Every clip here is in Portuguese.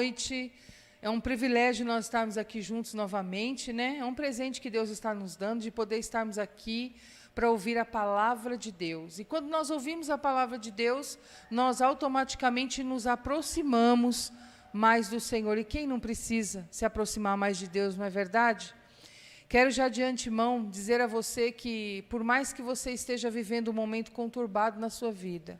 noite. É um privilégio nós estarmos aqui juntos novamente, né? É um presente que Deus está nos dando de poder estarmos aqui para ouvir a palavra de Deus. E quando nós ouvimos a palavra de Deus, nós automaticamente nos aproximamos mais do Senhor. E quem não precisa se aproximar mais de Deus, não é verdade? Quero já de antemão dizer a você que, por mais que você esteja vivendo um momento conturbado na sua vida,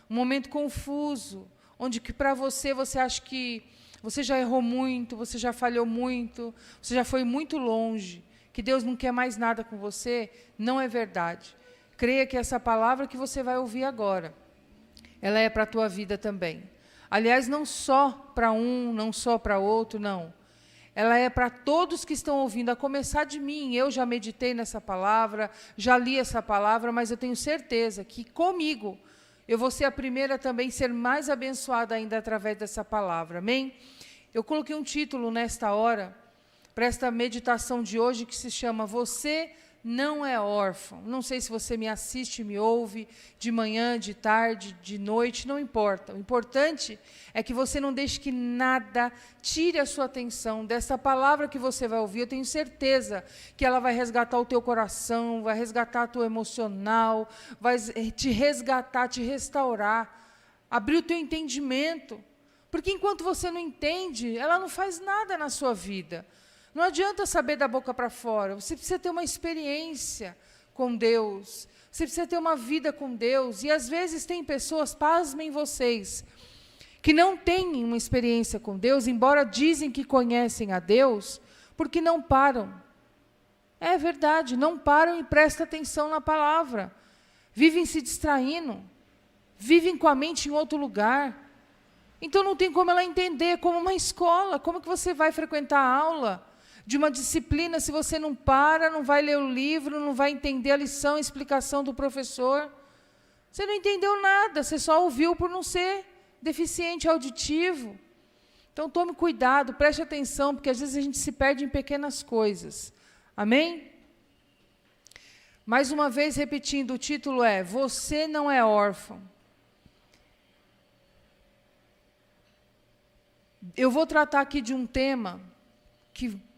um momento confuso, onde que para você acha que você já errou muito, você já falhou muito, você já foi muito longe, que Deus não quer mais nada com você, não é verdade. Creia que essa palavra que você vai ouvir agora, ela é para a tua vida também. Aliás, não só para um, não só para outro, não. Ela é para todos que estão ouvindo, a começar de mim. Eu já meditei nessa palavra, já li essa palavra, mas eu tenho certeza que comigo eu vou ser a primeira também a ser mais abençoada ainda através dessa palavra. Amém? Eu coloquei um título nesta hora, para esta meditação de hoje, que se chama Você Não é Órfão. Não sei se você me assiste, me ouve, de manhã, de tarde, de noite, não importa. O importante é que você não deixe que nada tire a sua atenção dessa palavra que você vai ouvir. Eu tenho certeza que ela vai resgatar o teu coração, vai resgatar o teu emocional, vai te resgatar, te restaurar, abrir o teu entendimento. Porque enquanto você não entende, ela não faz nada na sua vida. Não adianta saber da boca para fora, você precisa ter uma experiência com Deus, você precisa ter uma vida com Deus, e às vezes tem pessoas, pasmem vocês, que não têm uma experiência com Deus, embora dizem que conhecem a Deus, porque não param. É verdade, não param e prestam atenção na palavra, vivem se distraindo, vivem com a mente em outro lugar, então não tem como ela entender, como uma escola, como que você vai frequentar a aula de uma disciplina se você não para, não vai ler o livro, não vai entender a lição, a explicação do professor? Você não entendeu nada, você só ouviu por não ser deficiente auditivo. Então tome cuidado, preste atenção, porque às vezes a gente se perde em pequenas coisas. Amém? Mais uma vez repetindo, o título é Você Não é Órfão. Eu vou tratar aqui de um tema que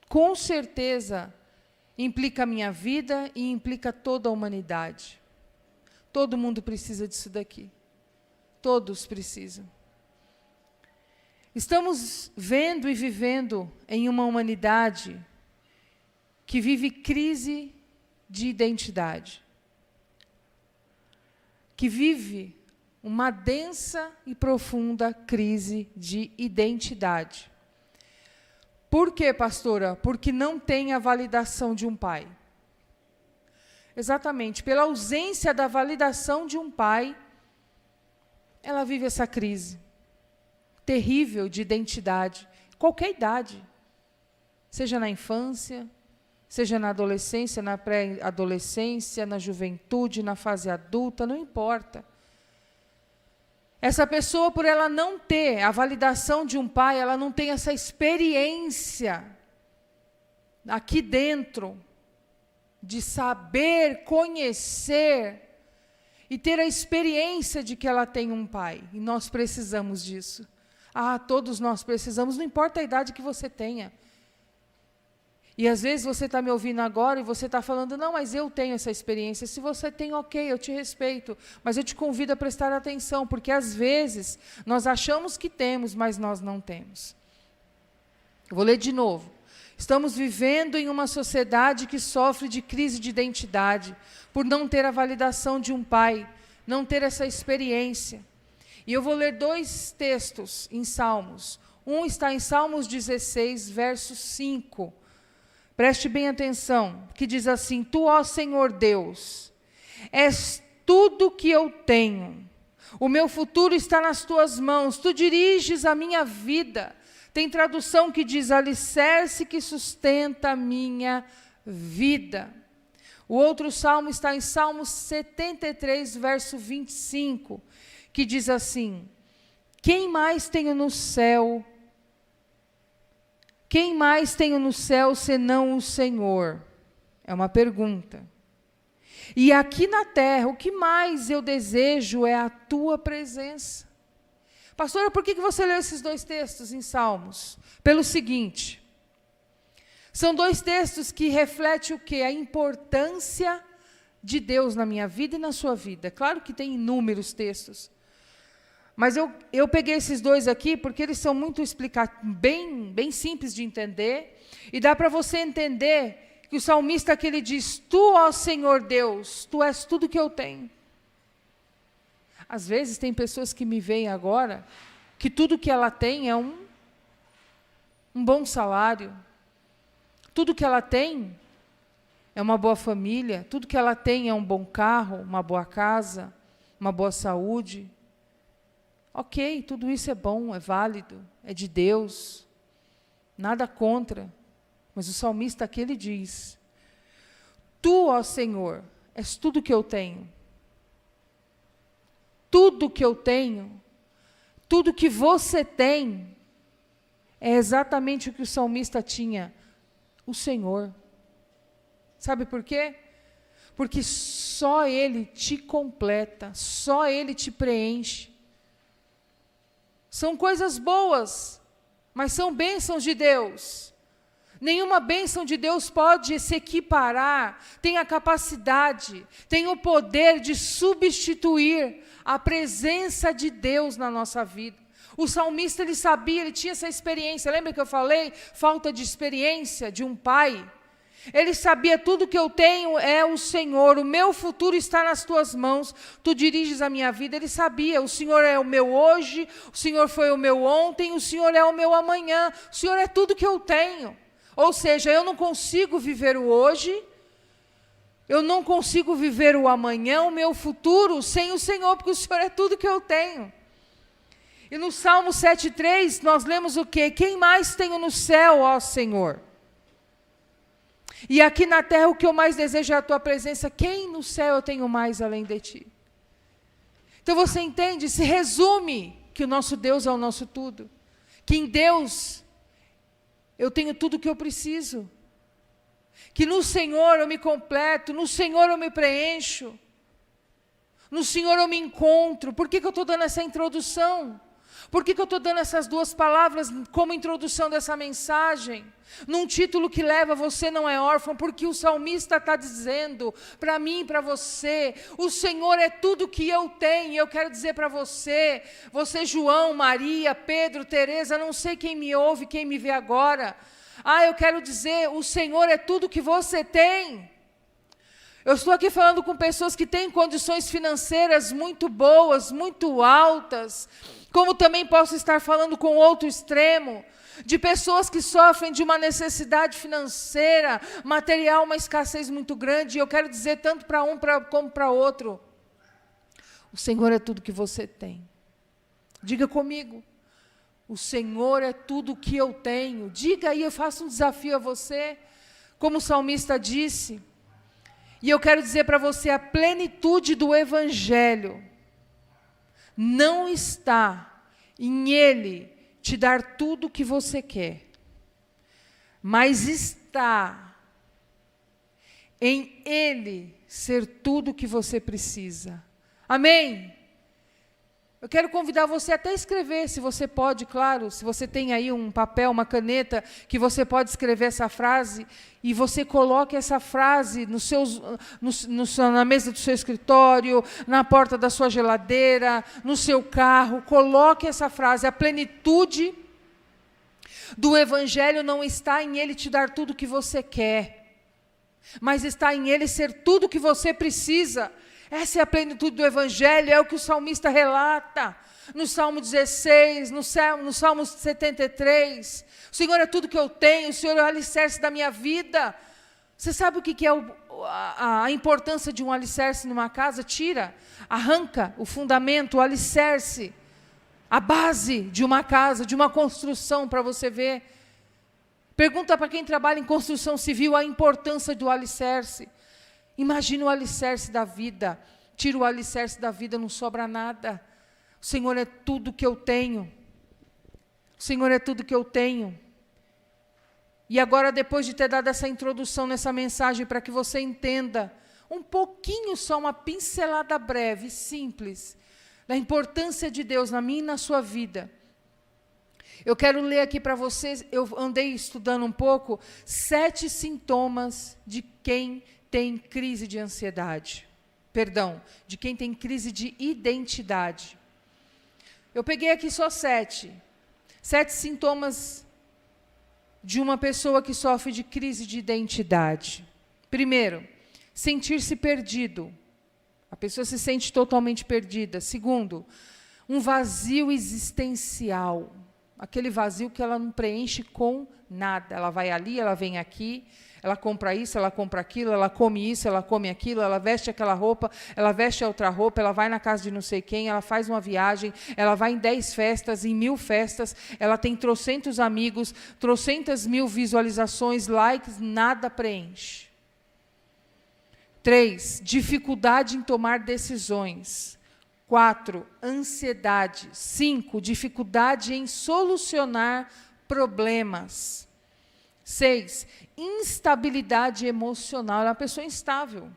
com certeza implica a minha vida e implica toda a humanidade. Todo mundo precisa disso daqui. Todos precisam. Estamos vendo e vivendo em uma humanidade que vive crise de identidade. Que vive uma densa e profunda crise de identidade. Por quê, pastora? Porque não tem a validação de um pai. Exatamente, pela ausência da validação de um pai, ela vive essa crise terrível de identidade, qualquer idade, seja na infância, seja na adolescência, na pré-adolescência, na juventude, na fase adulta, não importa. Essa pessoa, por ela não ter a validação de um pai, ela não tem essa experiência aqui dentro de saber, conhecer e ter a experiência de que ela tem um pai. E nós precisamos disso. Todos nós precisamos, não importa a idade que você tenha. E às vezes você está me ouvindo agora e você está falando, não, mas eu tenho essa experiência. Se você tem, ok, eu te respeito. Mas eu te convido a prestar atenção, porque às vezes nós achamos que temos, mas nós não temos. Eu vou ler de novo. Estamos vivendo em uma sociedade que sofre de crise de identidade, por não ter a validação de um pai, não ter essa experiência. E eu vou ler 2 textos em Salmos. Um está em Salmos 16, verso 5. Preste bem atenção, que diz assim: Tu, ó Senhor Deus, és tudo que eu tenho. O meu futuro está nas tuas mãos. Tu diriges a minha vida. Tem tradução que diz alicerce que sustenta a minha vida. O outro salmo está em Salmos 73, verso 25, que diz assim: Quem mais tenho no céu? Quem mais tenho no céu senão o Senhor? É uma pergunta. E aqui na terra, o que mais eu desejo é a tua presença. Pastora, por que você leu esses 2 textos em Salmos? Pelo seguinte, são 2 textos que refletem o quê? A importância de Deus na minha vida e na sua vida. Claro que tem inúmeros textos, mas eu peguei esses 2 aqui porque eles são muito bem simples de entender, e dá para você entender que o salmista aqui ele diz: Tu, ó Senhor Deus, Tu és tudo que eu tenho. Às vezes tem pessoas que me veem agora, que tudo que ela tem é um bom salário, tudo que ela tem é uma boa família, tudo que ela tem é um bom carro, uma boa casa, uma boa saúde. Ok, tudo isso é bom, é válido, é de Deus, nada contra. Mas o salmista aqui ele diz: Tu, ó Senhor, és tudo que eu tenho. Tudo que eu tenho, tudo que você tem, é exatamente o que o salmista tinha, o Senhor. Sabe por quê? Porque só Ele te completa, só Ele te preenche. São coisas boas, mas são bênçãos de Deus. Nenhuma bênção de Deus pode se equiparar, tem a capacidade, tem o poder de substituir a presença de Deus na nossa vida. O salmista, ele sabia, ele tinha essa experiência. Lembra que eu falei? Falta de experiência de um pai. Ele sabia: tudo que eu tenho é o Senhor, o meu futuro está nas tuas mãos, tu diriges a minha vida. Ele sabia: o Senhor é o meu hoje, o Senhor foi o meu ontem, o Senhor é o meu amanhã, o Senhor é tudo que eu tenho. Ou seja, eu não consigo viver o hoje, eu não consigo viver o amanhã, o meu futuro, sem o Senhor, porque o Senhor é tudo que eu tenho. E no Salmo 7,3, nós lemos o quê? Quem mais tenho no céu, ó Senhor? E aqui na terra o que eu mais desejo é a tua presença. Quem no céu eu tenho mais além de ti? Então você entende, se resume que o nosso Deus é o nosso tudo. Que em Deus eu tenho tudo o que eu preciso. Que no Senhor eu me completo, no Senhor eu me preencho. No Senhor eu me encontro. Por que eu estou dando essa introdução? Por que eu estou dando essas 2 palavras como introdução dessa mensagem? Num título que leva Você Não É Órfão, porque o salmista está dizendo para mim e para você: o Senhor é tudo que eu tenho. E eu quero dizer para você, João, Maria, Pedro, Teresa, não sei quem me ouve, quem me vê agora. Eu quero dizer, o Senhor é tudo que você tem. Eu estou aqui falando com pessoas que têm condições financeiras muito boas, muito altas, como também posso estar falando com outro extremo, de pessoas que sofrem de uma necessidade financeira, material, uma escassez muito grande. E eu quero dizer tanto para um como para outro: o Senhor é tudo que você tem. Diga comigo: o Senhor é tudo que eu tenho. Diga aí, eu faço um desafio a você, como o salmista disse. E eu quero dizer para você: a plenitude do Evangelho não está em Ele te dar tudo o que você quer, mas está em Ele ser tudo o que você precisa. Amém? Eu quero convidar você até a escrever, se você pode, claro, se você tem aí um papel, uma caneta, que você pode escrever essa frase, e você coloque essa frase na mesa do seu escritório, na porta da sua geladeira, no seu carro. Coloque essa frase: a plenitude do Evangelho não está em Ele te dar tudo o que você quer, mas está em Ele ser tudo o que você precisa. Essa é a plenitude do Evangelho, é o que o salmista relata no Salmo 16, no Salmo 73. O Senhor é tudo que eu tenho, o Senhor é o alicerce da minha vida. Você sabe o que é a importância de um alicerce numa casa? Arranca o fundamento, o alicerce, a base de uma casa, de uma construção, para você ver. Pergunta para quem trabalha em construção civil a importância do alicerce. Imagina o alicerce da vida. Tira o alicerce da vida, não sobra nada. O Senhor é tudo que eu tenho. O Senhor é tudo que eu tenho. E agora, depois de ter dado essa introdução nessa mensagem, para que você entenda um pouquinho só, uma pincelada breve, simples, da importância de Deus na minha e na sua vida. Eu quero ler aqui para vocês, eu andei estudando um pouco, 7 sintomas de quem tem crise de ansiedade. Perdão, de quem tem crise de identidade. Eu peguei aqui só 7. 7 sintomas de uma pessoa que sofre de crise de identidade. Primeiro, sentir-se perdido. A pessoa se sente totalmente perdida. Segundo, um vazio existencial. Aquele vazio que ela não preenche com nada. Ela vai ali, ela vem aqui, ela compra isso, ela compra aquilo, ela come isso, ela come aquilo, ela veste aquela roupa, ela veste outra roupa, ela vai na casa de não sei quem, ela faz uma viagem, ela vai em 10 festas, em 1000 festas, ela tem trocentos amigos, trocentas mil visualizações, likes, nada preenche. 3, dificuldade em tomar decisões. 4, ansiedade. 5, dificuldade em solucionar problemas. 6, instabilidade emocional. Ela é uma pessoa instável.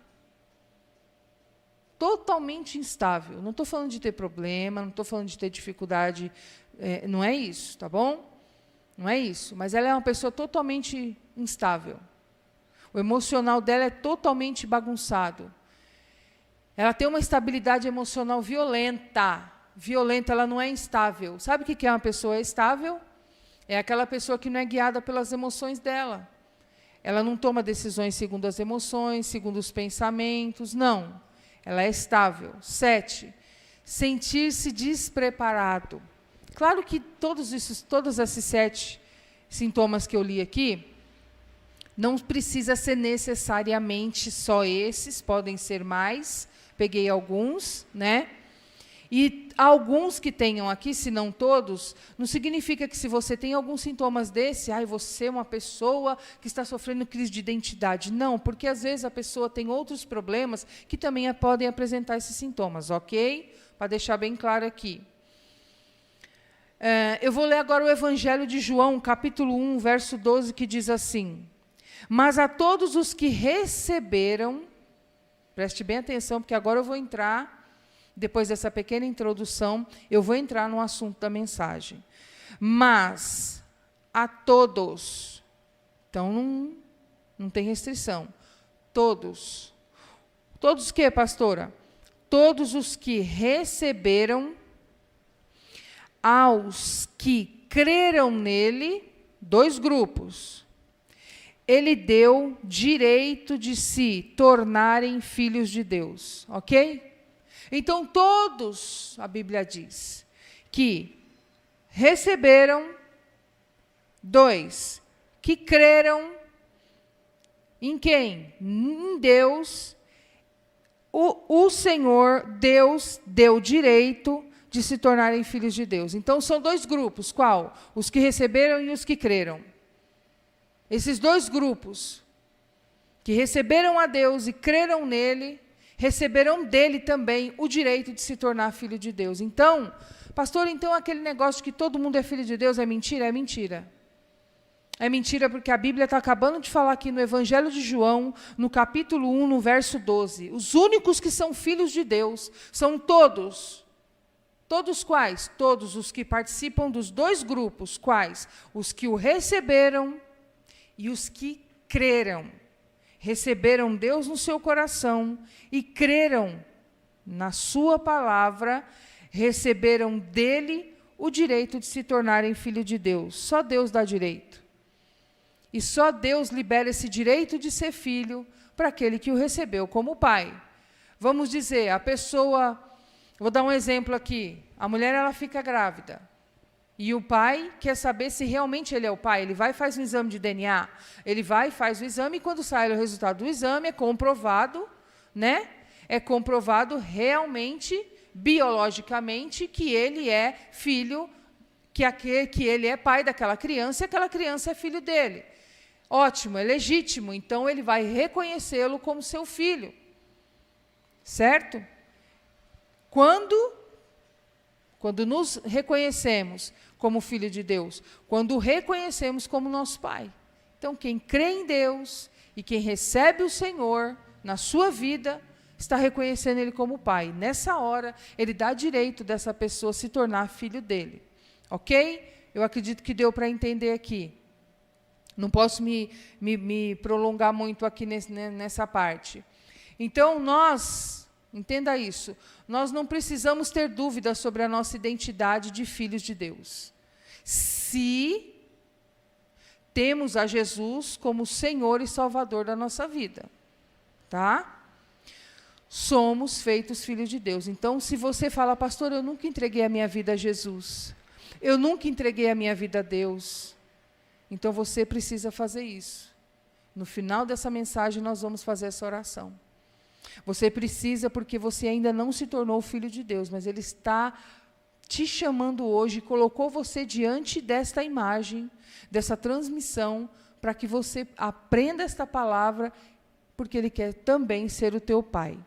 Totalmente instável. Não estou falando de ter problema, não estou falando de ter dificuldade, não é isso, tá bom? Não é isso, mas ela é uma pessoa totalmente instável. O emocional dela é totalmente bagunçado. Ela tem uma estabilidade emocional violenta. Violenta, ela não é instável. Sabe o que é uma pessoa estável? É aquela pessoa que não é guiada pelas emoções dela. Ela não toma decisões segundo as emoções, segundo os pensamentos, não. Ela é estável. 7, sentir-se despreparado. Claro que todos esses 7 sintomas que eu li aqui, não precisa ser necessariamente só esses, podem ser mais. Peguei alguns, né? E alguns que tenham aqui, se não todos, não significa que se você tem alguns sintomas desse, você é uma pessoa que está sofrendo crise de identidade. Não, porque às vezes a pessoa tem outros problemas que também podem apresentar esses sintomas, ok? Para deixar bem claro aqui. Eu vou ler agora o Evangelho de João, capítulo 1, verso 12, que diz assim: mas a todos os que receberam, preste bem atenção, porque agora eu vou entrar, depois dessa pequena introdução, eu vou entrar no assunto da mensagem. Mas a todos, então não tem restrição, todos. Todos o quê, pastora? Todos os que receberam, aos que creram nele, 2 grupos. Ele deu direito de se tornarem filhos de Deus, ok? Então, todos, a Bíblia diz, que receberam, 2, que creram em quem? Em Deus. O Senhor, Deus, deu direito de se tornarem filhos de Deus. Então, são 2 grupos, qual? Os que receberam e os que creram. Esses 2 grupos, que receberam a Deus e creram nele, receberão dele também o direito de se tornar filho de Deus. Então, pastor, então aquele negócio de que todo mundo é filho de Deus é mentira? É mentira. É mentira porque a Bíblia está acabando de falar aqui no Evangelho de João, no capítulo 1, no verso 12. Os únicos que são filhos de Deus são todos. Todos quais? Todos os que participam dos 2 grupos. Quais? Os que o receberam e os que creram, receberam Deus no seu coração e creram na sua palavra, receberam dele o direito de se tornarem filho de Deus. Só Deus dá direito. E só Deus libera esse direito de ser filho para aquele que o recebeu como pai. Vamos dizer, a pessoa, vou dar um exemplo aqui, a mulher ela fica grávida. E o pai quer saber se realmente ele é o pai. Ele vai e faz um exame de DNA. Ele vai e faz o exame e quando sai o resultado do exame é comprovado, né? É comprovado realmente, biologicamente, que ele é filho, que ele é pai daquela criança e aquela criança é filho dele. Ótimo, é legítimo. Então ele vai reconhecê-lo como seu filho. Certo? Quando nos reconhecemos como filho de Deus, quando o reconhecemos como nosso Pai. Então, quem crê em Deus e quem recebe o Senhor na sua vida, está reconhecendo Ele como Pai. Nessa hora, Ele dá direito dessa pessoa se tornar filho dele. Ok? Eu acredito que deu para entender aqui. Não posso me prolongar muito aqui nessa parte. Então, entenda isso, nós não precisamos ter dúvidas sobre a nossa identidade de filhos de Deus. Se temos a Jesus como Senhor e Salvador da nossa vida. Tá? Somos feitos filhos de Deus. Então, se você fala, pastor, eu nunca entreguei a minha vida a Jesus, eu nunca entreguei a minha vida a Deus, então você precisa fazer isso. No final dessa mensagem, nós vamos fazer essa oração. Você precisa, porque você ainda não se tornou filho de Deus, mas Ele está te chamando hoje, colocou você diante desta imagem, dessa transmissão, para que você aprenda esta palavra, porque Ele quer também ser o teu Pai.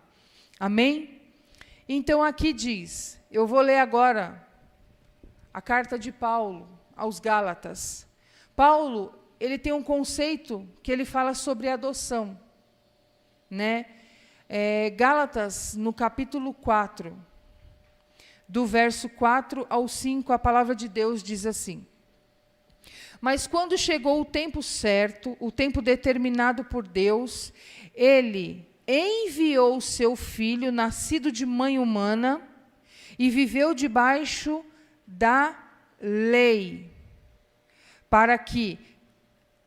Amém? Então aqui diz, eu vou ler agora a carta de Paulo aos Gálatas. Paulo, ele tem um conceito que ele fala sobre adoção, né? Gálatas, no capítulo 4, do verso 4 ao 5, a palavra de Deus diz assim: mas quando chegou o tempo certo, o tempo determinado por Deus, Ele enviou o seu filho, nascido de mãe humana, e viveu debaixo da lei, para que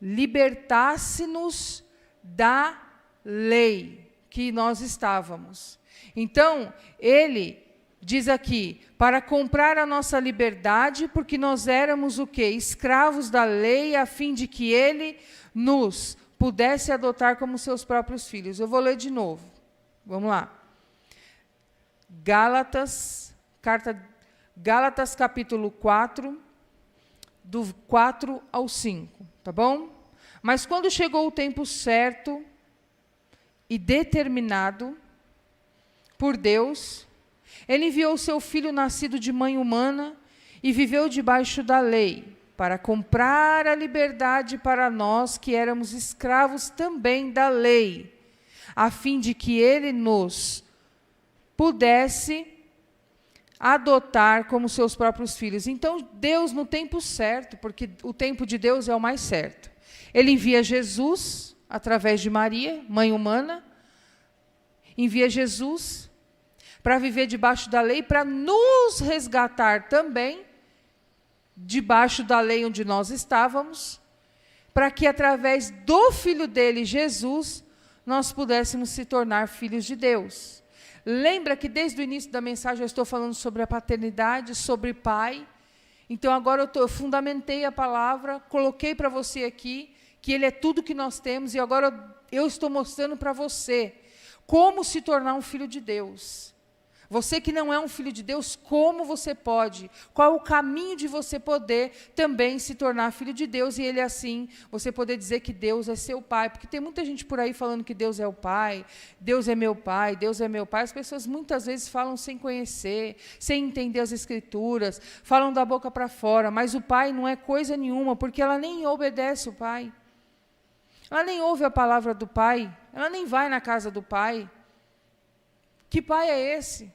libertasse-nos da lei que nós estávamos. Então, ele diz aqui, para comprar a nossa liberdade, porque nós éramos o quê? Escravos da lei, a fim de que ele nos pudesse adotar como seus próprios filhos. Eu vou ler de novo. Vamos lá. Gálatas capítulo 4, do 4 ao 5, tá bom? Mas quando chegou o tempo certo e determinado por Deus, Ele enviou o seu filho nascido de mãe humana e viveu debaixo da lei, para comprar a liberdade para nós que éramos escravos também da lei, a fim de que Ele nos pudesse adotar como seus próprios filhos. Então, Deus, no tempo certo, porque o tempo de Deus é o mais certo, Ele envia Jesus, através de Maria, mãe humana, envia Jesus para viver debaixo da lei, para nos resgatar também, debaixo da lei onde nós estávamos, para que através do Filho dele, Jesus, nós pudéssemos se tornar filhos de Deus. Lembra que desde o início da mensagem eu estou falando sobre a paternidade, sobre pai. Então agora eu fundamentei a palavra, coloquei para você aqui, que Ele é tudo que nós temos, e agora eu estou mostrando para você como se tornar um filho de Deus. Você que não é um filho de Deus, como você pode? Qual o caminho de você poder também se tornar filho de Deus? E Ele assim, você poder dizer que Deus é seu Pai. Porque tem muita gente por aí falando que Deus é o Pai, Deus é meu Pai, Deus é meu Pai. As pessoas muitas vezes falam sem conhecer, sem entender as Escrituras, falam da boca para fora, mas o Pai não é coisa nenhuma, porque ela nem obedece o Pai. Ela nem ouve a palavra do Pai, ela nem vai na casa do Pai. Que pai é esse?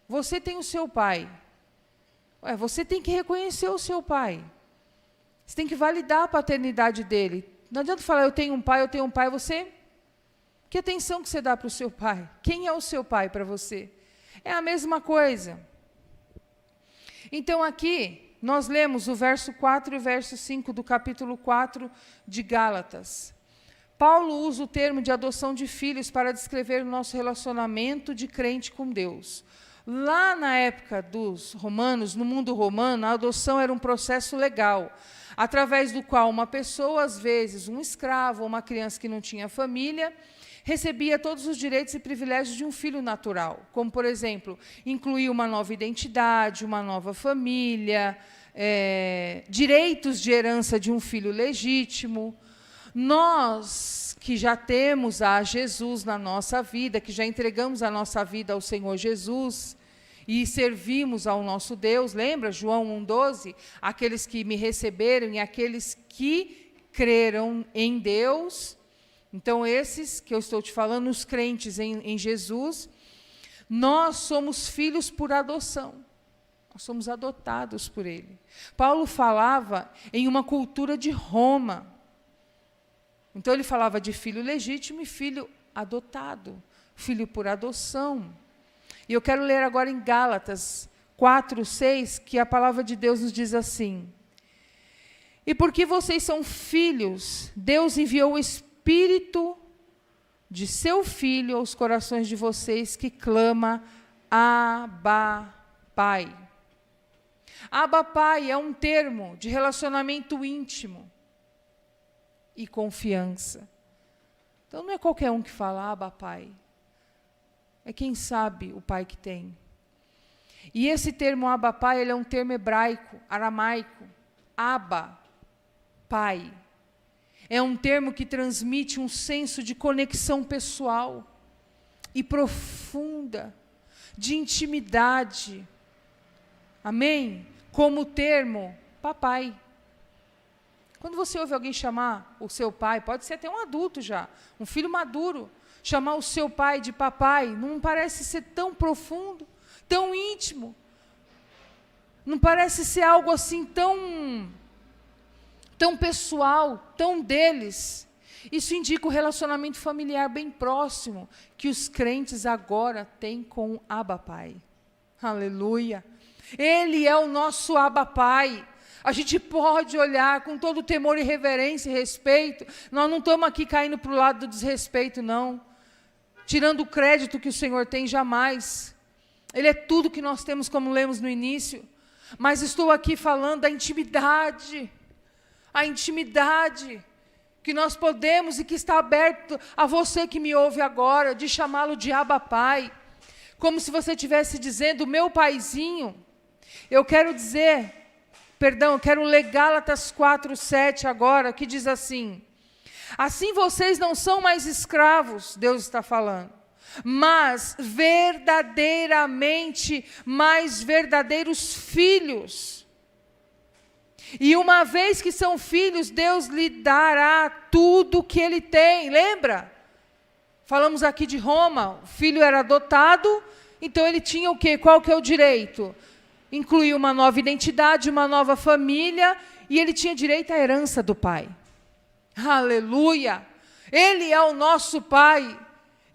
Você tem o seu pai. Você tem que reconhecer o seu pai. Você tem que validar a paternidade dele. Não adianta falar, eu tenho um pai, você... Que atenção que você dá para o seu pai? Quem é o seu pai para você? É a mesma coisa. Então, aqui, nós lemos o verso 4 e o verso 5 do capítulo 4 de Gálatas. Paulo usa o termo de adoção de filhos para descrever o nosso relacionamento de crente com Deus. Lá na época dos romanos, no mundo romano, a adoção era um processo legal, através do qual uma pessoa, às vezes um escravo ou uma criança que não tinha família, recebia todos os direitos e privilégios de um filho natural, como, por exemplo, incluir uma nova identidade, uma nova família, direitos de herança de um filho legítimo. Nós que já temos a Jesus na nossa vida, que já entregamos a nossa vida ao Senhor Jesus e servimos ao nosso Deus, lembra João 1,12? Aqueles que me receberam e aqueles que creram em Deus, Então, esses que eu estou te falando, os crentes em Jesus, nós somos filhos por adoção. Nós somos adotados por Ele. Paulo falava em uma cultura de Roma. Então, ele falava de filho legítimo e filho adotado, filho por adoção. E eu quero ler agora em Gálatas 4:6, que a palavra de Deus nos diz assim: e porque vocês são filhos, Deus enviou o Espírito de seu Filho aos corações de vocês, que clama, Abba, Pai. Abba, Pai é um termo de relacionamento íntimo e confiança. Então, não é qualquer um que fala Abba, Pai. É quem sabe o Pai que tem. E esse termo Abba, Pai, ele é um termo hebraico, aramaico. Abba, Pai. É um termo que transmite um senso de conexão pessoal e profunda, de intimidade. Amém? Como o termo papai. Quando você ouve alguém chamar o seu pai, pode ser até um adulto já, um filho maduro, chamar o seu pai de papai, não parece ser tão profundo, tão íntimo. Não parece ser algo assim tão pessoal, tão deles. Isso indica o relacionamento familiar bem próximo que os crentes agora têm com o Abba Pai. Aleluia! Ele é o nosso Abba Pai. A gente pode olhar com todo temor e reverência e respeito. Nós não estamos aqui caindo para o lado do desrespeito, não. Tirando o crédito que o Senhor tem, jamais. Ele é tudo que nós temos, como lemos no início. Mas estou aqui falando da intimidade. A intimidade que nós podemos e que está aberto a você que me ouve agora, de chamá-lo de Abba Pai. Como se você estivesse dizendo, meu paizinho. Eu quero ler Gálatas 4:7 agora, que diz assim: assim vocês não são mais escravos, Deus está falando, mas verdadeiramente mais verdadeiros filhos. E uma vez que são filhos, Deus lhe dará tudo o que ele tem. Lembra? Falamos aqui de Roma, o filho era adotado, então ele tinha o quê? Qual que é o direito? Incluía uma nova identidade, uma nova família, e ele tinha direito à herança do pai. Aleluia! Ele é o nosso pai.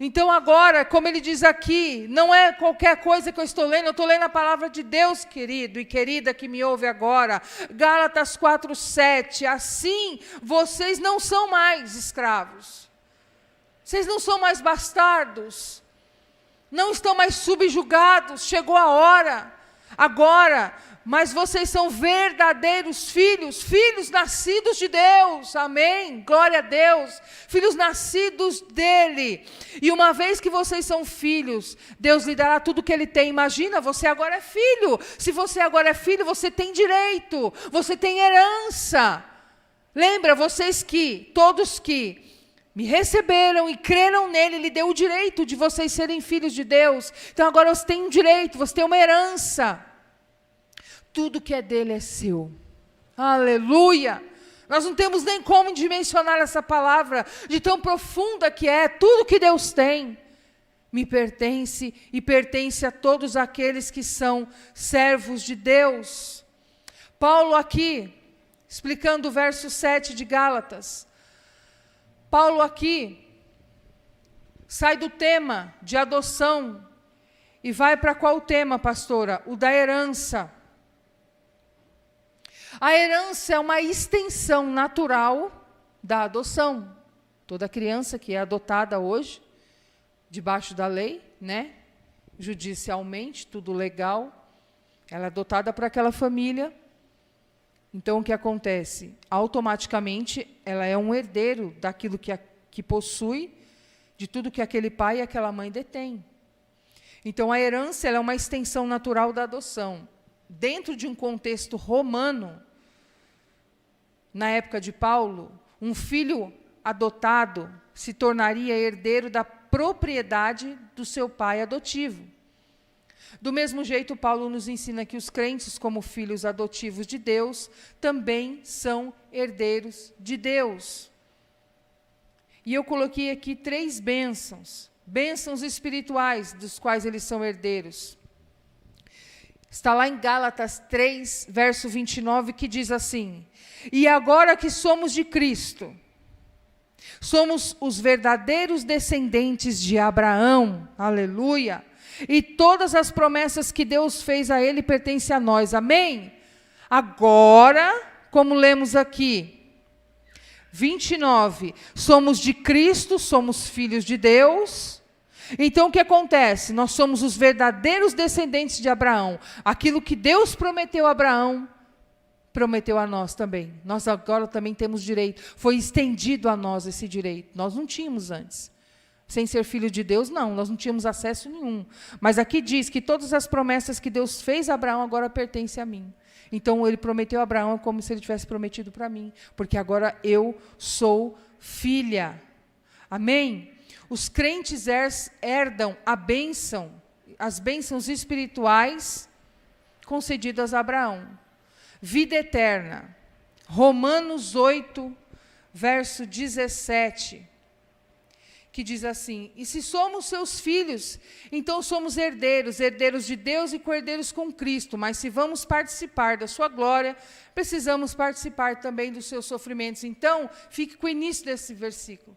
Então agora, como ele diz aqui, não é qualquer coisa que eu estou estou lendo a palavra de Deus, querido e querida que me ouve agora. Gálatas 4:7, assim vocês não são mais escravos. Vocês não são mais bastardos. Não estão mais subjugados, chegou a hora. Agora, mas vocês são verdadeiros filhos, filhos nascidos de Deus, amém? Glória a Deus, filhos nascidos dEle. E uma vez que vocês são filhos, Deus lhe dará tudo o que Ele tem. Imagina, você agora é filho. Se você agora é filho, você tem direito, você tem herança. Lembra, todos que me receberam e creram nele, ele deu o direito de vocês serem filhos de Deus. Então agora você tem um direito, você tem uma herança. Tudo que é dele é seu. Aleluia! Nós não temos nem como dimensionar essa palavra, de tão profunda que é. Tudo que Deus tem me pertence e pertence a todos aqueles que são servos de Deus. Paulo aqui, explicando o verso 7 de Gálatas, Paulo aqui sai do tema de adoção e vai para qual tema, pastora? O da herança. A herança é uma extensão natural da adoção. Toda criança que é adotada hoje, debaixo da lei, né? Judicialmente, tudo legal, ela é adotada para aquela família. Então, o que acontece? Automaticamente, ela é um herdeiro daquilo que possui, de tudo que aquele pai e aquela mãe detêm. Então, a herança ela é uma extensão natural da adoção. Dentro de um contexto romano, na época de Paulo, um filho adotado se tornaria herdeiro da propriedade do seu pai adotivo. Do mesmo jeito, Paulo nos ensina que os crentes, como filhos adotivos de Deus, também são herdeiros de Deus. E eu coloquei aqui 3 bênçãos, bênçãos espirituais, dos quais eles são herdeiros. Está lá em Gálatas 3, verso 29, que diz assim: e agora que somos de Cristo, somos os verdadeiros descendentes de Abraão, aleluia, e todas as promessas que Deus fez a ele pertencem a nós, amém? Agora, como lemos aqui, 29, somos de Cristo, somos filhos de Deus. Então o que acontece? Nós somos os verdadeiros descendentes de Abraão. Aquilo que Deus prometeu a Abraão, prometeu a nós também. Nós agora também temos direito. Foi estendido a nós esse direito. Nós não tínhamos antes. Sem ser filho de Deus, não, nós não tínhamos acesso nenhum. Mas aqui diz que todas as promessas que Deus fez a Abraão agora pertencem a mim. Então, ele prometeu a Abraão como se ele tivesse prometido para mim, porque agora eu sou filha. Amém? Os crentes herdam a bênção, as bênçãos espirituais concedidas a Abraão. Vida eterna. Romanos 8, verso 17. Que diz assim: e se somos seus filhos, então somos herdeiros, herdeiros de Deus e co-herdeiros com Cristo, mas se vamos participar da sua glória, precisamos participar também dos seus sofrimentos. Então, fique com o início desse versículo.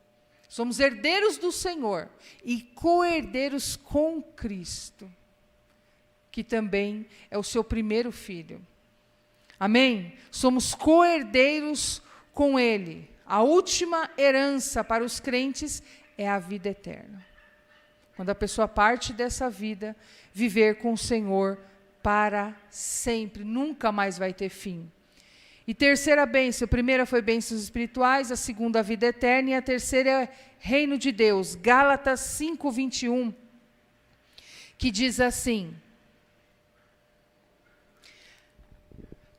Somos herdeiros do Senhor e co-herdeiros com Cristo, que também é o seu primeiro filho. Amém? Somos co-herdeiros com Ele. A última herança para os crentes é a vida eterna. Quando a pessoa parte dessa vida, viver com o Senhor para sempre, nunca mais vai ter fim. E terceira bênção, a primeira foi bênçãos espirituais, a segunda a vida eterna, e a terceira é reino de Deus. Gálatas 5, 21, que diz assim,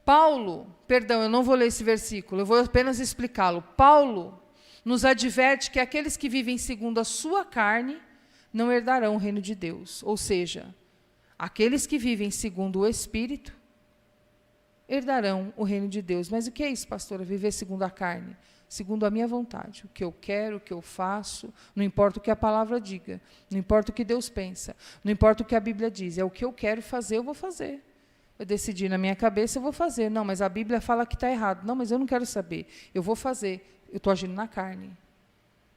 eu não vou ler esse versículo, eu vou apenas explicá-lo. Paulo nos adverte que aqueles que vivem segundo a sua carne não herdarão o reino de Deus. Ou seja, aqueles que vivem segundo o Espírito herdarão o reino de Deus. Mas o que é isso, pastora? Viver segundo a carne? Segundo a minha vontade. O que eu quero, o que eu faço, não importa o que a palavra diga, não importa o que Deus pensa, não importa o que a Bíblia diz, é o que eu quero fazer, eu vou fazer. Eu decidi na minha cabeça, eu vou fazer. Não, mas a Bíblia fala que está errado. Não, mas eu não quero saber. Eu vou fazer. Eu estou agindo na carne.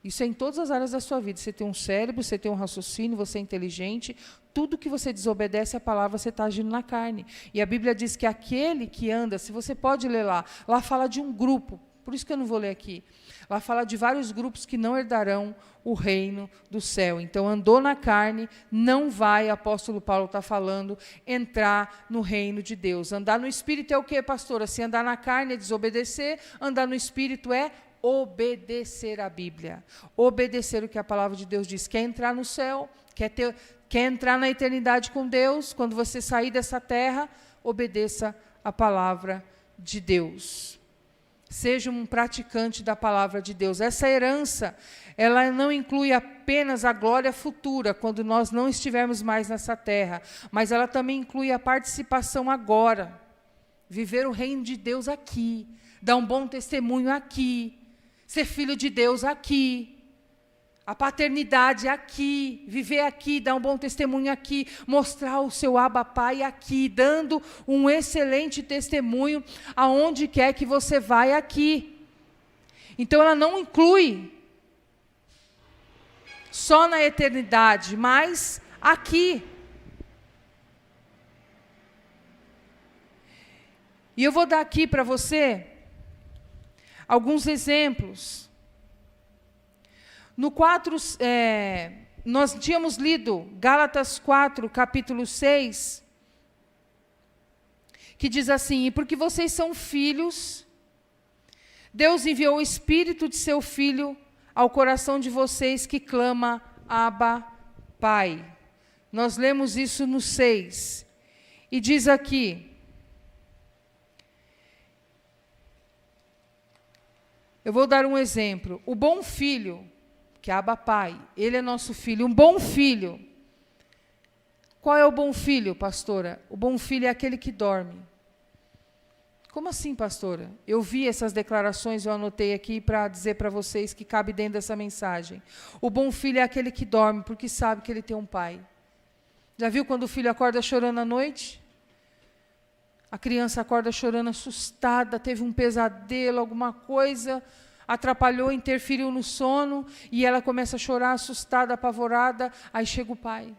Isso é em todas as áreas da sua vida. Você tem um cérebro, você tem um raciocínio, você é inteligente. Tudo que você desobedece à palavra, você está agindo na carne. E a Bíblia diz que aquele que anda, se você pode ler lá fala de um grupo, por isso que eu não vou ler aqui. Lá fala de vários grupos que não herdarão o reino do céu. Então, andou na carne, não vai, apóstolo Paulo está falando, entrar no reino de Deus. Andar no Espírito é o quê, pastora? Se andar na carne é desobedecer, andar no Espírito é obedecer a Bíblia. Obedecer o que a palavra de Deus diz. Quer entrar no céu? Quer entrar na eternidade com Deus? Quando você sair dessa terra, obedeça a palavra de Deus. Seja um praticante da palavra de Deus. Essa herança, ela não inclui apenas a glória futura, quando nós não estivermos mais nessa terra, mas ela também inclui a participação agora. Viver o reino de Deus aqui, dar um bom testemunho aqui, ser filho de Deus aqui, a paternidade aqui, viver aqui, dar um bom testemunho aqui, mostrar o seu Abba Pai aqui, dando um excelente testemunho aonde quer que você vai aqui. Então, ela não inclui só na eternidade, mas aqui. E eu vou dar aqui para você alguns exemplos. No 4, nós tínhamos lido Gálatas 4, capítulo 6, que diz assim, e porque vocês são filhos, Deus enviou o Espírito de seu Filho ao coração de vocês que clama, Abba, Pai. Nós lemos isso no 6, e diz aqui, eu vou dar um exemplo, o bom filho, que é Abba Pai, ele é nosso filho, um bom filho. Qual é o bom filho, pastora? O bom filho é aquele que dorme. Como assim, pastora? Eu vi essas declarações, eu anotei aqui para dizer para vocês que cabe dentro dessa mensagem. O bom filho é aquele que dorme, porque sabe que ele tem um pai. Já viu quando o filho acorda chorando à noite? A criança acorda chorando assustada, teve um pesadelo, alguma coisa atrapalhou, interferiu no sono, e ela começa a chorar assustada, apavorada. Aí chega o pai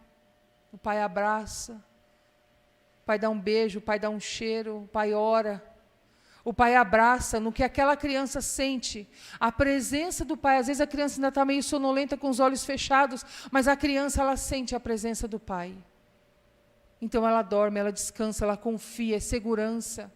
abraça, o pai dá um beijo, o pai dá um cheiro, o pai ora, o pai abraça. No que aquela criança sente a presença do pai, às vezes a criança ainda está meio sonolenta com os olhos fechados, mas a criança, ela sente a presença do pai. Então ela dorme, ela descansa, ela confia, é segurança.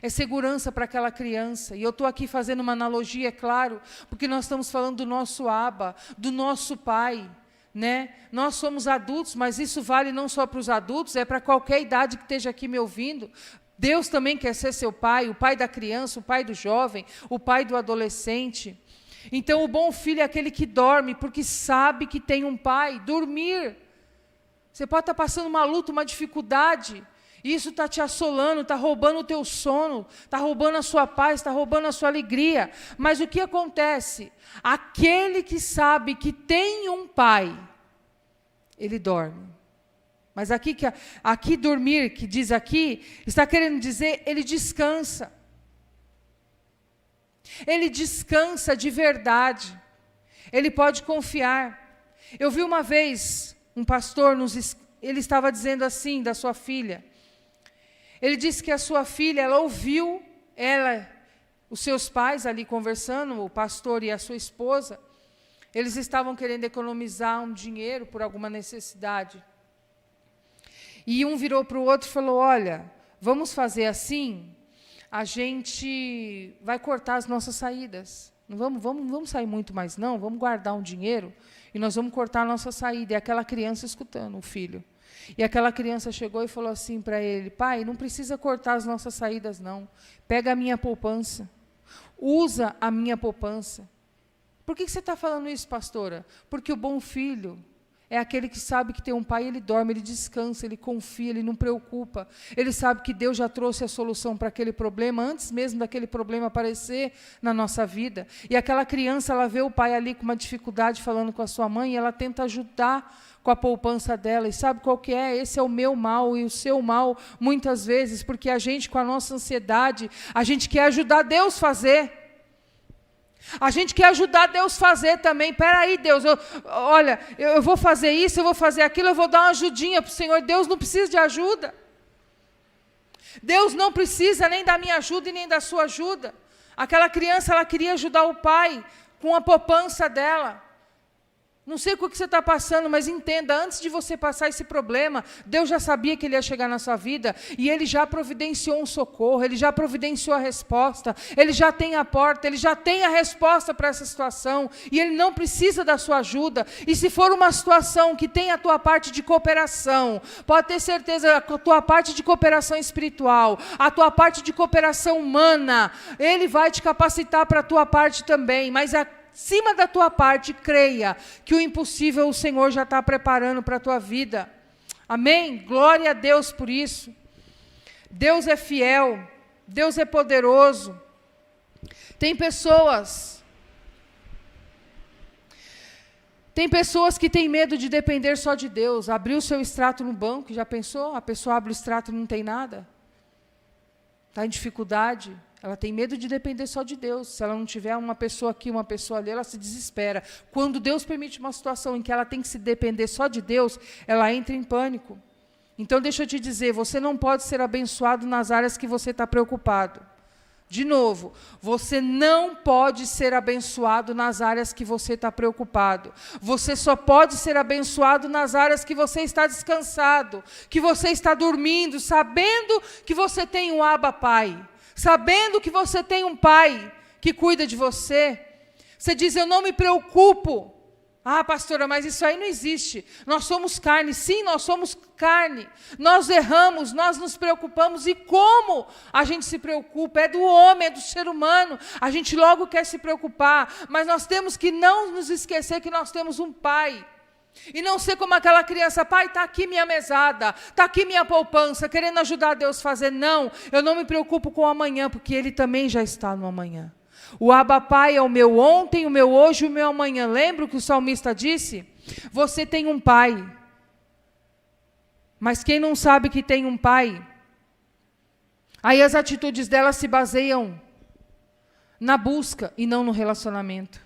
É segurança para aquela criança. E eu estou aqui fazendo uma analogia, é claro, porque nós estamos falando do nosso Abba, do nosso pai, né? Nós somos adultos, mas isso vale não só para os adultos, é para qualquer idade que esteja aqui me ouvindo. Deus também quer ser seu pai, o pai da criança, o pai do jovem, o pai do adolescente. Então o bom filho é aquele que dorme, porque sabe que tem um pai. Dormir. Você pode estar passando uma luta, uma dificuldade, e isso está te assolando, está roubando o teu sono, está roubando a sua paz, está roubando a sua alegria. Mas o que acontece? Aquele que sabe que tem um pai, ele dorme. Mas aqui dormir, que diz aqui, está querendo dizer, ele descansa. Ele descansa de verdade. Ele pode confiar. Eu vi uma vez um pastor, ele estava dizendo assim da sua filha. Ele disse que a sua filha, ela ouviu, os seus pais ali conversando, o pastor e a sua esposa, eles estavam querendo economizar um dinheiro por alguma necessidade. E um virou para o outro e falou, olha, vamos fazer assim, a gente vai cortar as nossas saídas. Não vamos sair muito mais não, vamos guardar um dinheiro e nós vamos cortar a nossa saída. E aquela criança escutando, o filho. E aquela criança chegou e falou assim para ele, pai, não precisa cortar as nossas saídas não, pega a minha poupança, usa a minha poupança. Por que você está falando isso, pastora? Porque o bom filho é aquele que sabe que tem um pai, ele dorme, ele descansa, ele confia, ele não preocupa. Ele sabe que Deus já trouxe a solução para aquele problema, antes mesmo daquele problema aparecer na nossa vida. E aquela criança, ela vê o pai ali com uma dificuldade, falando com a sua mãe, e ela tenta ajudar com a poupança dela. E sabe qual que é? Esse é o meu mal e o seu mal, muitas vezes, porque a gente, com a nossa ansiedade, a gente quer ajudar Deus a fazer. A gente quer ajudar Deus a fazer também. Espera aí, Deus, eu vou fazer isso, eu vou fazer aquilo, eu vou dar uma ajudinha para o Senhor. Deus não precisa de ajuda. Deus não precisa nem da minha ajuda e nem da sua ajuda. Aquela criança, ela queria ajudar o pai com a poupança dela. Não sei o que você está passando, mas entenda, antes de você passar esse problema, Deus já sabia que ele ia chegar na sua vida, e ele já providenciou um socorro, ele já providenciou a resposta, ele já tem a porta, ele já tem a resposta para essa situação, e ele não precisa da sua ajuda. E se for uma situação que tem a tua parte de cooperação, pode ter certeza, a tua parte de cooperação espiritual, a tua parte de cooperação humana, ele vai te capacitar para a tua parte também, mas acima da tua parte, creia que o impossível o Senhor já está preparando para a tua vida. Amém? Glória a Deus por isso. Deus é fiel, Deus é poderoso. Tem pessoas que têm medo de depender só de Deus. Abriu o seu extrato no banco, já pensou? A pessoa abre o extrato e não tem nada. Está em dificuldade. Ela tem medo de depender só de Deus. Se ela não tiver uma pessoa aqui, uma pessoa ali, ela se desespera. Quando Deus permite uma situação em que ela tem que se depender só de Deus, ela entra em pânico. Então, deixa eu te dizer, você não pode ser abençoado nas áreas que você está preocupado. De novo, você não pode ser abençoado nas áreas que você está preocupado. Você só pode ser abençoado nas áreas que você está descansado, que você está dormindo, sabendo que você tem um Abba Pai. Sabendo que você tem um pai que cuida de você. Você diz, eu não me preocupo. Ah, pastora, mas isso aí não existe. Nós somos carne. Sim, nós somos carne. Nós erramos, nós nos preocupamos. E como a gente se preocupa? É do homem, é do ser humano. A gente logo quer se preocupar. Mas nós temos que não nos esquecer que nós temos um pai. E não ser como aquela criança, pai, está aqui minha mesada, está aqui minha poupança, querendo ajudar Deus a fazer. Não, eu não me preocupo com o amanhã, porque Ele também já está no amanhã. O Abba Pai é o meu ontem, o meu hoje e o meu amanhã. Lembra o que o salmista disse? Você tem um pai. Mas quem não sabe que tem um pai, aí as atitudes dela se baseiam na busca e não no relacionamento.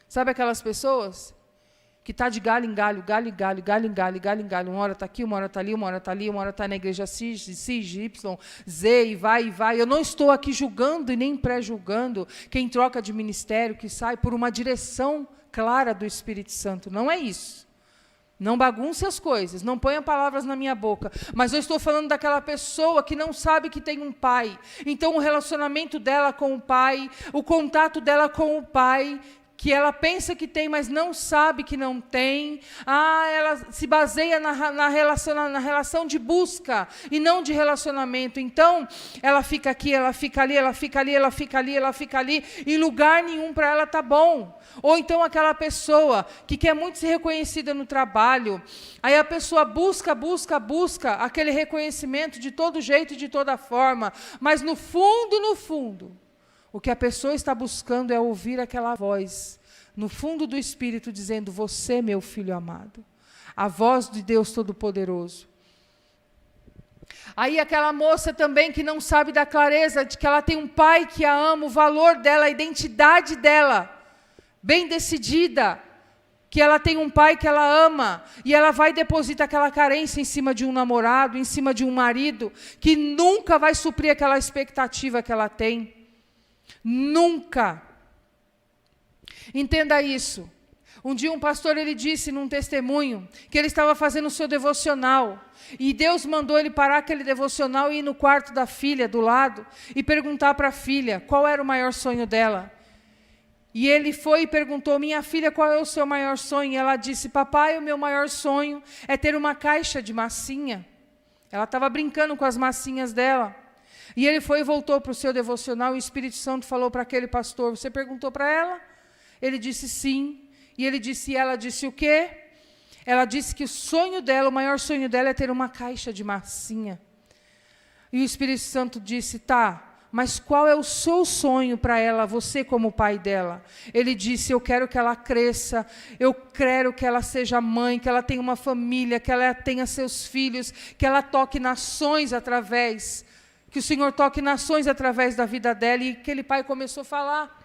Sabe aquelas pessoas que está de galho em galho, galho em galho, galho em galho, galho em galho. Uma hora está aqui, uma hora está ali, uma hora está ali, uma hora está na igreja X, Y, Z, e vai, e vai. Eu não estou aqui julgando e nem pré-julgando quem troca de ministério, que sai por uma direção clara do Espírito Santo. Não é isso. Não bagunce as coisas, não ponha palavras na minha boca. Mas eu estou falando daquela pessoa que não sabe que tem um pai. Então o relacionamento dela com o pai, o contato dela com o pai, que ela pensa que tem, mas não sabe que não tem. Ela se baseia na relação de busca e não de relacionamento. Então, ela fica aqui, ela fica ali, ela fica ali, ela fica ali, ela fica ali, em lugar nenhum para ela está bom. Ou então aquela pessoa que quer muito ser reconhecida no trabalho, aí a pessoa busca aquele reconhecimento de todo jeito e de toda forma, mas no fundo, o que a pessoa está buscando é ouvir aquela voz, no fundo do Espírito, dizendo, você, meu filho amado. A voz de Deus Todo-Poderoso. Aí aquela moça também que não sabe da clareza de que ela tem um pai que a ama, o valor dela, a identidade dela, bem decidida, que ela tem um pai que ela ama, e ela vai depositar aquela carência em cima de um namorado, em cima de um marido, que nunca vai suprir aquela expectativa que ela tem. Nunca. Entenda isso. Um dia um pastor, ele disse num testemunho, que ele estava fazendo o seu devocional, e Deus mandou ele parar aquele devocional e ir no quarto da filha, do lado, e perguntar para a filha, qual era o maior sonho dela. E ele foi e perguntou, minha filha, qual é o seu maior sonho? E ela disse, papai, o meu maior sonho é ter uma caixa de massinha. Ela estava brincando com as massinhas dela. E ele foi e voltou para o seu devocional, e o Espírito Santo falou para aquele pastor, você perguntou para ela? Ele disse sim. E ela disse o quê? Ela disse que o sonho dela, o maior sonho dela é ter uma caixa de massinha. E o Espírito Santo disse, tá, mas qual é o seu sonho para ela, você como pai dela? Ele disse, eu quero que ela cresça, eu quero que ela seja mãe, que ela tenha uma família, que ela tenha seus filhos, que ela toque nações através, que o Senhor toque nações através da vida dela. E aquele pai começou a falar.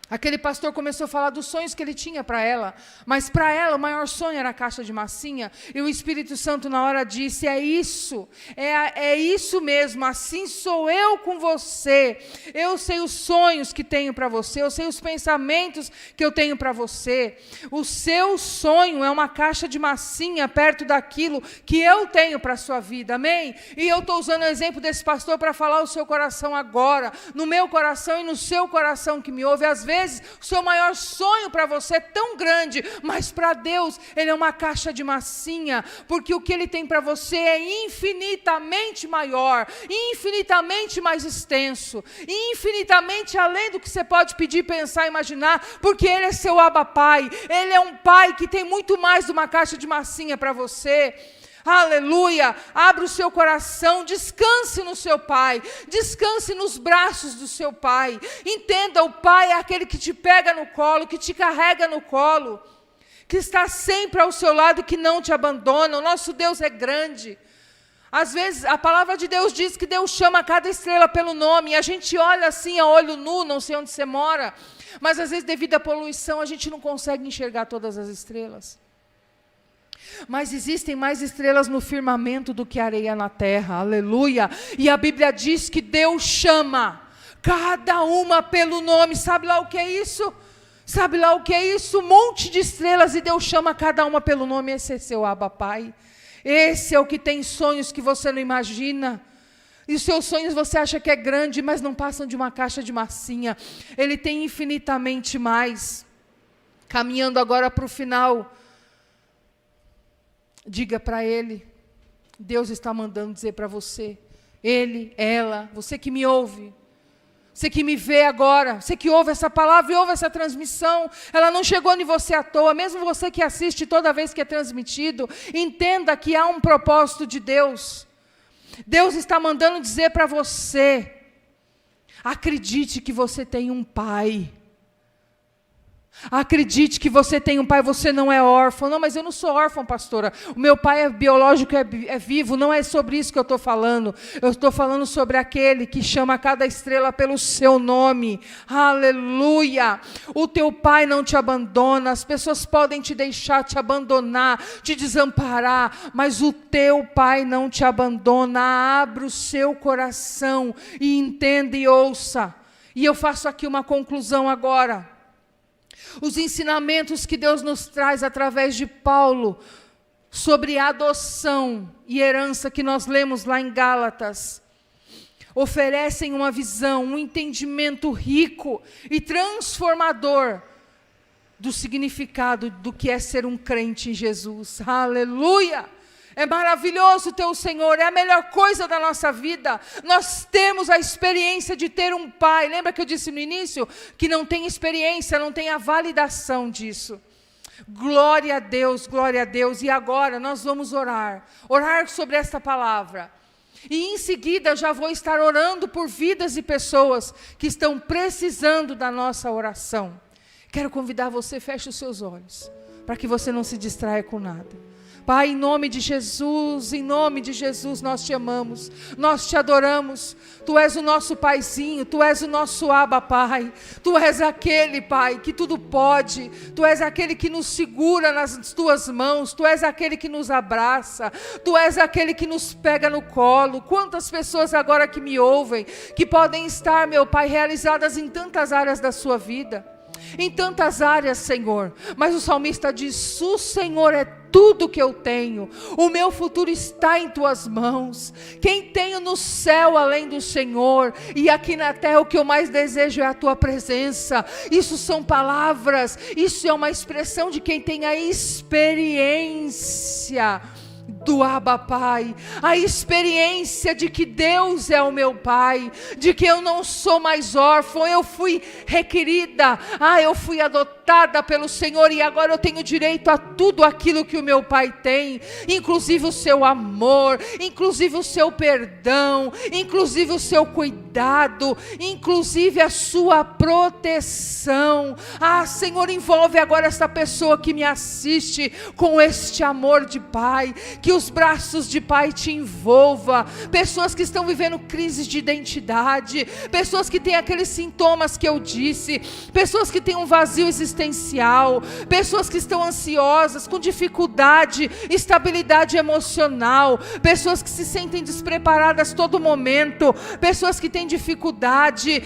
Aquele pastor começou a falar dos sonhos que ele tinha para ela, mas para ela o maior sonho era a caixa de massinha, e o Espírito Santo na hora disse, é isso mesmo, assim sou eu com você, eu sei os sonhos que tenho para você, eu sei os pensamentos que eu tenho para você, o seu sonho é uma caixa de massinha perto daquilo que eu tenho para a sua vida, amém? E eu estou usando o exemplo desse pastor para falar o seu coração agora, no meu coração e no seu coração que me ouve. Às vezes o seu maior sonho para você é tão grande, mas para Deus ele é uma caixa de massinha, porque o que ele tem para você é infinitamente maior, infinitamente mais extenso, infinitamente além do que você pode pedir, pensar, imaginar, porque ele é seu Abba Pai, ele é um pai que tem muito mais de uma caixa de massinha para você. Aleluia, abra o seu coração, descanse no seu pai, descanse nos braços do seu pai, entenda, o pai é aquele que te pega no colo, que te carrega no colo, que está sempre ao seu lado, que não te abandona. O nosso Deus é grande. Às vezes a palavra de Deus diz que Deus chama cada estrela pelo nome, e a gente olha assim a olho nu, não sei onde você mora, mas às vezes devido à poluição a gente não consegue enxergar todas as estrelas. Mas existem mais estrelas no firmamento do que areia na terra, aleluia. E a Bíblia diz que Deus chama cada uma pelo nome. Sabe lá o que é isso? Sabe lá o que é isso? Um monte de estrelas, e Deus chama cada uma pelo nome. Esse é seu Abba Pai. Esse é o que tem sonhos que você não imagina. E os seus sonhos você acha que é grande, mas não passam de uma caixa de massinha. Ele tem infinitamente mais. Caminhando agora para o final, diga para ele, Deus está mandando dizer para você, ele, ela, você que me ouve, Você que me vê agora, você que ouve essa palavra e ouve essa transmissão, ela não chegou em você à toa, mesmo você que assiste toda vez que é transmitido, entenda que há um propósito de Deus. Deus está mandando dizer para você, acredite que você tem um pai. Acredite que você tem um pai, você não é órfão. Não, mas eu não sou órfão, pastora. O meu pai é biológico, é vivo. Não é sobre isso que eu estou falando. Eu estou falando sobre aquele que chama cada estrela pelo seu nome. Aleluia! O teu pai não te abandona. As pessoas podem te deixar, te abandonar, te desamparar, mas o teu pai não te abandona. Abra o seu coração e entenda e ouça. E eu faço aqui uma conclusão agora. Os ensinamentos que Deus nos traz através de Paulo sobre adoção e herança que nós lemos lá em Gálatas, oferecem uma visão, um entendimento rico e transformador do significado do que é ser um crente em Jesus. Aleluia! É maravilhoso ter o Senhor, é a melhor coisa da nossa vida. Nós temos a experiência de ter um pai. Lembra que eu disse no início? Que não tem experiência, não tem a validação disso. Glória a Deus, glória a Deus. E agora nós vamos orar sobre esta palavra. E em seguida já vou estar orando por vidas e pessoas que estão precisando da nossa oração. Quero convidar você, feche os seus olhos, para que você não se distraia com nada. Pai, em nome de Jesus, nós te amamos, nós te adoramos. Tu és o nosso paizinho, Tu és o nosso Abba, Pai. Tu és aquele, Pai, que tudo pode. Tu és aquele que nos segura nas Tuas mãos. Tu és aquele que nos abraça. Tu és aquele que nos pega no colo. Quantas pessoas agora que me ouvem, que podem estar, meu Pai, realizadas em tantas áreas da sua vida. Em tantas áreas, Senhor. Mas o salmista diz, o Senhor é tudo que eu tenho, o meu futuro está em Tuas mãos. Quem tenho no céu além do Senhor, e aqui na terra o que eu mais desejo é a Tua presença. Isso são palavras, isso é uma expressão de quem tem a experiência do Abba Pai, a experiência de que Deus é o meu Pai, de que eu não sou mais órfão, eu fui requerida, eu fui adotada pelo Senhor e agora eu tenho direito a tudo aquilo que o meu Pai tem, inclusive o seu amor, inclusive o seu perdão, inclusive o seu cuidado, inclusive a sua proteção. Senhor, envolve agora essa pessoa que me assiste com este amor de Pai, que os braços de Pai te envolva. Pessoas que estão vivendo crises de identidade, pessoas que têm aqueles sintomas que eu disse, pessoas que têm um vazio existencial, pessoas que estão ansiosas, com dificuldade, estabilidade emocional, pessoas que se sentem despreparadas todo momento, pessoas que têm dificuldade,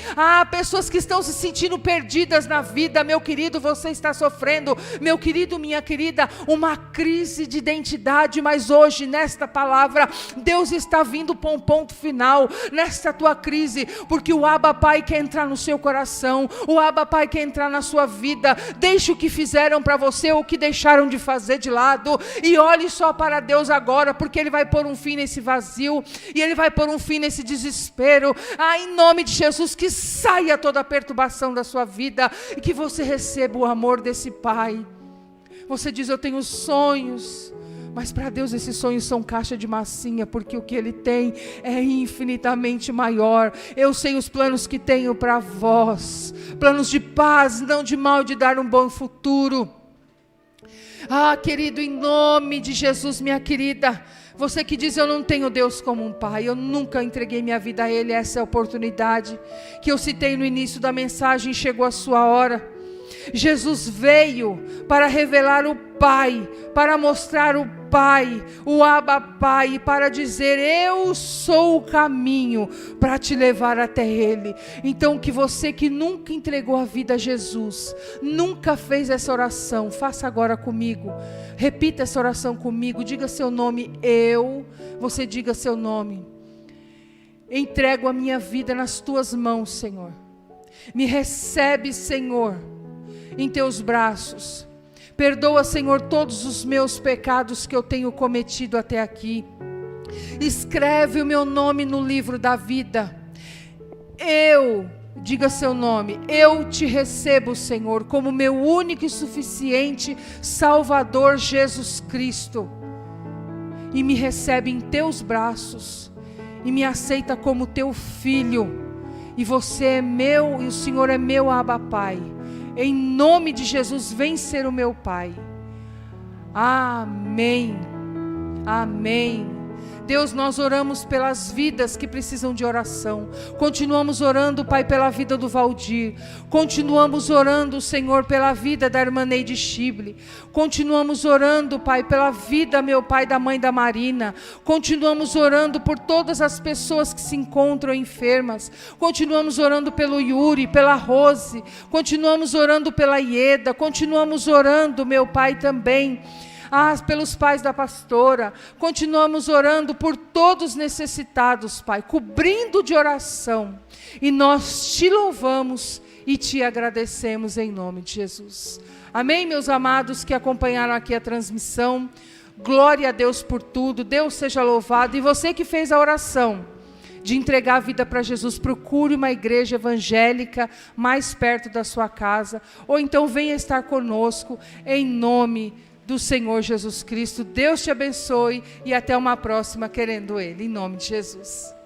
pessoas que estão se sentindo perdidas na vida. Meu querido, você está sofrendo, meu querido, minha querida, uma crise de identidade, mas hoje, nesta palavra, Deus está vindo para um ponto final nesta tua crise, porque o Abba Pai quer entrar no seu coração, o Abba Pai quer entrar na sua vida. Deixe o que fizeram para você, o que deixaram de fazer de lado, e olhe só para Deus agora, porque Ele vai pôr um fim nesse vazio, e Ele vai pôr um fim nesse desespero. Em nome de Jesus, que saia toda a perturbação da sua vida, e que você receba o amor desse Pai. Você diz, eu tenho sonhos, mas para Deus esses sonhos são caixa de massinha, porque o que Ele tem é infinitamente maior. Eu sei os planos que tenho para vós, planos de paz, não de mal, de dar um bom futuro. Querido, em nome de Jesus, minha querida, você que diz, eu não tenho Deus como um pai, eu nunca entreguei minha vida a Ele, essa é a oportunidade que eu citei no início da mensagem, chegou a sua hora. Jesus veio para revelar o Pai, para mostrar o Pai, o Abba Pai, para dizer, eu sou o caminho para te levar até Ele. Então que você que nunca entregou a vida a Jesus, nunca fez essa oração, faça agora comigo, repita essa oração comigo, diga seu nome, você diga seu nome, entrego a minha vida nas Tuas mãos, Senhor, me recebe, Senhor, em Teus braços. Perdoa, Senhor, todos os meus pecados que eu tenho cometido até aqui. Escreve o meu nome no livro da vida. Eu Diga seu nome. Eu te recebo, Senhor, como meu único e suficiente Salvador Jesus Cristo. E me recebe em teus braços. E me aceita como teu filho. E você é meu, e o Senhor é meu Abba Pai. Em nome de Jesus, vem ser o meu Pai. Amém. Amém. Deus, nós oramos pelas vidas que precisam de oração. Continuamos orando, Pai, pela vida do Valdir. Continuamos orando, Senhor, pela vida da irmã Neide Chible. Continuamos orando, Pai, pela vida, meu Pai, da mãe da Marina. Continuamos orando por todas as pessoas que se encontram enfermas. Continuamos orando pelo Yuri, pela Rose. Continuamos orando pela Ieda. Continuamos orando, meu Pai, também pelos pais da pastora. Continuamos orando por todos necessitados, Pai, cobrindo de oração. E nós te louvamos e te agradecemos em nome de Jesus. Amém, meus amados que acompanharam aqui a transmissão. Glória a Deus por tudo. Deus seja louvado. E você que fez a oração de entregar a vida para Jesus, procure uma igreja evangélica mais perto da sua casa. Ou então venha estar conosco em nome do Senhor Jesus Cristo. Deus te abençoe e até uma próxima, querendo Ele, em nome de Jesus.